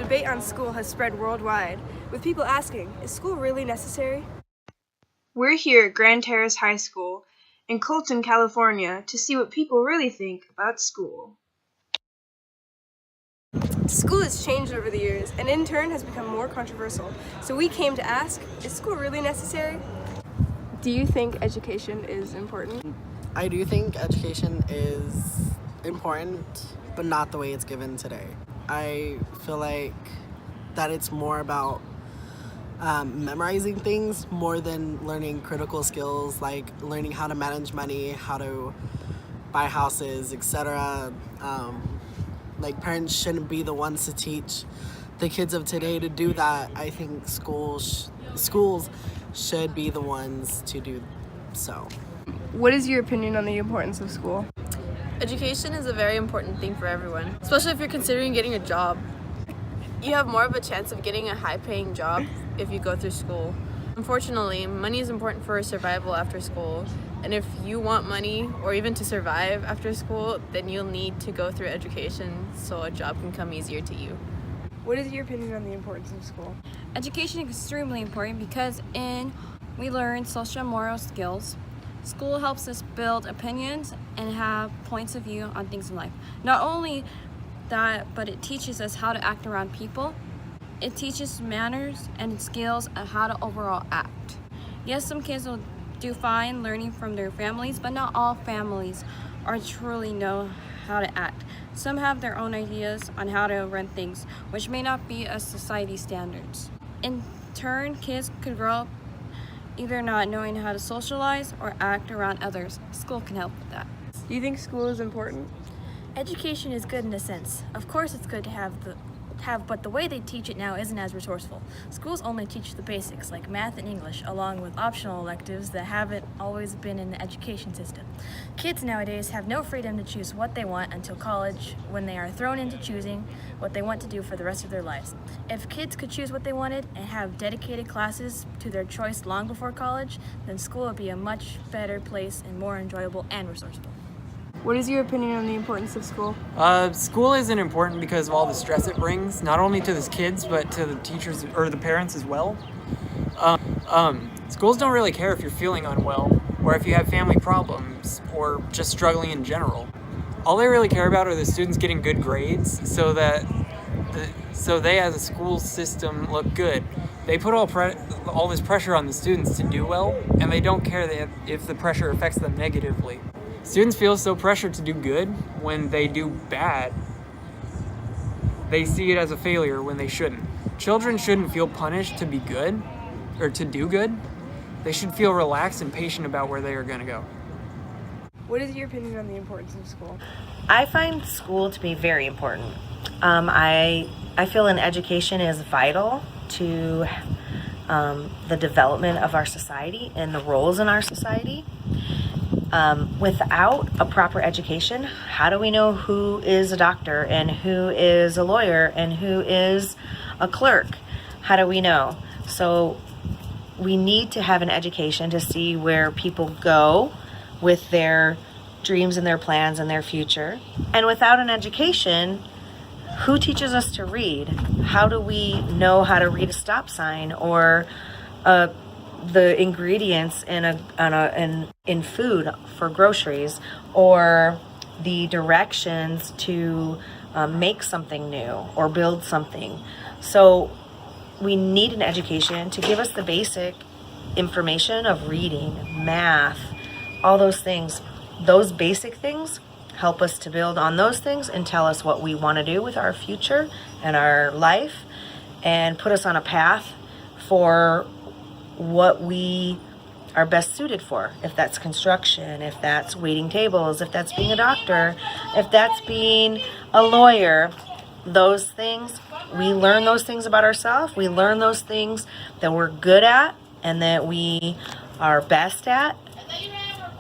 debate on school has spread worldwide, with people asking, is school really necessary? We're here at Grand Terrace High School in Colton, California, to see what people really think about school. School has changed over the years, and in turn has become more controversial. So we came to ask, is school really necessary? Do you think education is important? I do think education is important, but not the way it's given today. I feel like that it's more about memorizing things more than learning critical skills, like learning how to manage money, how to buy houses, etc. Like parents shouldn't be the ones to teach the kids of today to do that. I think schools should be the ones to do so. What is your opinion on the importance of school? Education is a very important thing for everyone, especially if you're considering getting a job. You have more of a chance of getting a high-paying job if you go through school. Unfortunately, money is important for survival after school, and if you want money or even to survive after school, then you'll need to go through education so a job can come easier to you. What is your opinion on the importance of school? Education is extremely important because we learn social and moral skills. School helps us build opinions and have points of view on things in life. Not only that, but it teaches us how to act around people. It teaches manners and skills on how to overall act. Yes, some kids will do fine learning from their families, but not all families are truly know how to act. Some have their own ideas on how to run things, which may not be as society standards. In turn, kids could grow up either not knowing how to socialize or act around others. School can help with that. Do you think school is important? Education is good in a sense. Of course it's good to have, but the way they teach it now isn't as resourceful. Schools only teach the basics like math and English, along with optional electives that haven't always been in the education system. Kids nowadays have no freedom to choose what they want until college, when they are thrown into choosing what they want to do for the rest of their lives. If kids could choose what they wanted and have dedicated classes to their choice long before college, then school would be a much better place and more enjoyable and resourceful. What is your opinion on the importance of school? School isn't important because of all the stress it brings, not only to the kids, but to the teachers or the parents as well. Schools don't really care if you're feeling unwell or if you have family problems or just struggling in general. All they really care about are the students getting good grades so they as a school system look good. They put all this pressure on the students to do well, and they don't care if the pressure affects them negatively. Students feel so pressured to do good when they do bad. They see it as a failure when they shouldn't. Children shouldn't feel punished to be good or to do good. They should feel relaxed and patient about where they are going to go. What is your opinion on the importance of school? I find school to be very important. I feel an education is vital to the development of our society and the roles in our society. Without a proper education, how do we know who is a doctor and who is a lawyer and who is a clerk? How do we know? So we need to have an education to see where people go with their dreams and their plans and their future. And without an education, who teaches us to read? How do we know how to read a stop sign or the ingredients in food for groceries, or the directions to make something new or build something? So we need an education to give us the basic information of reading, math, all those things. Those basic things help us to build on those things and tell us what we want to do with our future and our life, and put us on a path for what we are best suited for. If that's construction, if that's waiting tables, if that's being a doctor, if that's being a lawyer, those things, we learn those things about ourselves. We learn those things that we're good at and that we are best at,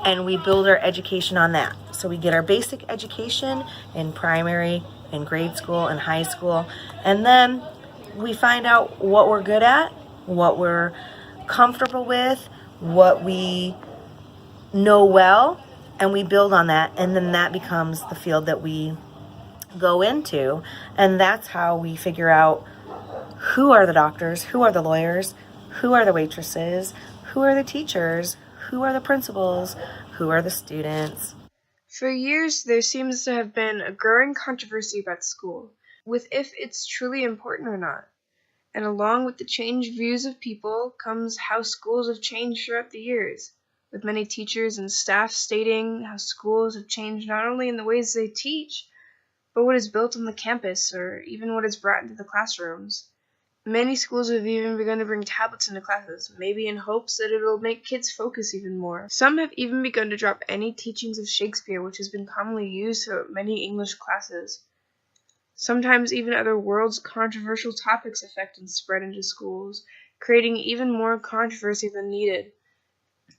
and we build our education on that. So we get our basic education in primary, in grade school, and high school, and then we find out what we're good at, what we're comfortable with, what we know well, and we build on that, and then that becomes the field that we go into, and that's how we figure out Who are the doctors? Who are the lawyers? Who are the waitresses? Who are the teachers? Who are the principals? Who are the students? For years, there seems to have been a growing controversy about school, with if it's truly important or not. And along with the changed views of people comes how schools have changed throughout the years, with many teachers and staff stating how schools have changed not only in the ways they teach, but what is built on the campus or even what is brought into the classrooms. Many schools have even begun to bring tablets into classes, maybe in hopes that it'll make kids focus even more. Some have even begun to drop any teachings of Shakespeare, which has been commonly used throughout many English classes. Sometimes even other world's controversial topics affect and spread into schools, creating even more controversy than needed.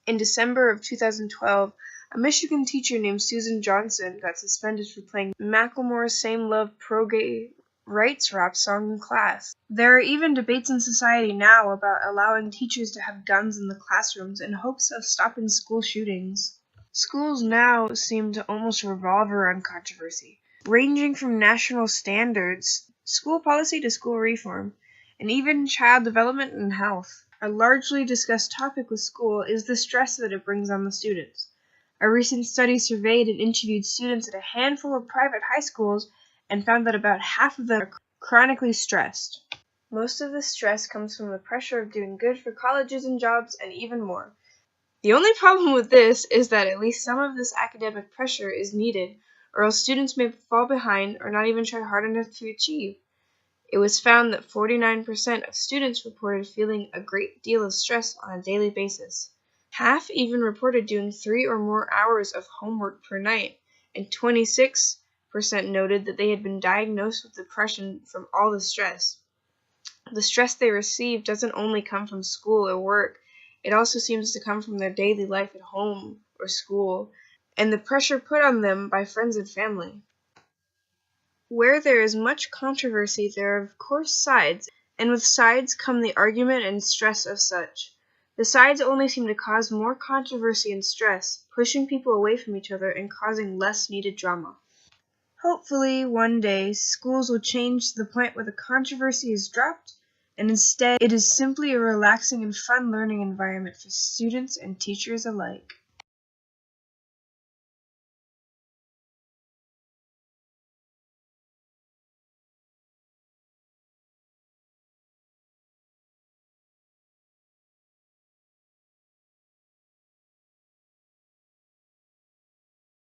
In December of 2012, a Michigan teacher named Susan Johnson got suspended for playing Macklemore's Same Love pro-gay rights rap song in class. There are even debates in society now about allowing teachers to have guns in the classrooms in hopes of stopping school shootings. Schools now seem to almost revolve around controversy, ranging from national standards, school policy to school reform, and even child development and health. A largely discussed topic with school is the stress that it brings on the students. A recent study surveyed and interviewed students at a handful of private high schools and found that about half of them are chronically stressed. Most of the stress comes from the pressure of doing good for colleges and jobs and even more. The only problem with this is that at least some of this academic pressure is needed, or else students may fall behind or not even try hard enough to achieve. It was found that 49% of students reported feeling a great deal of stress on a daily basis. Half even reported doing 3 or more hours of homework per night, and 26% noted that they had been diagnosed with depression from all the stress. The stress they receive doesn't only come from school or work, it also seems to come from their daily life at home or school, and the pressure put on them by friends and family. Where there is much controversy, there are of course sides, and with sides come the argument and stress of such. The sides only seem to cause more controversy and stress, pushing people away from each other and causing less needed drama. Hopefully, one day, schools will change to the point where the controversy is dropped, and instead it is simply a relaxing and fun learning environment for students and teachers alike.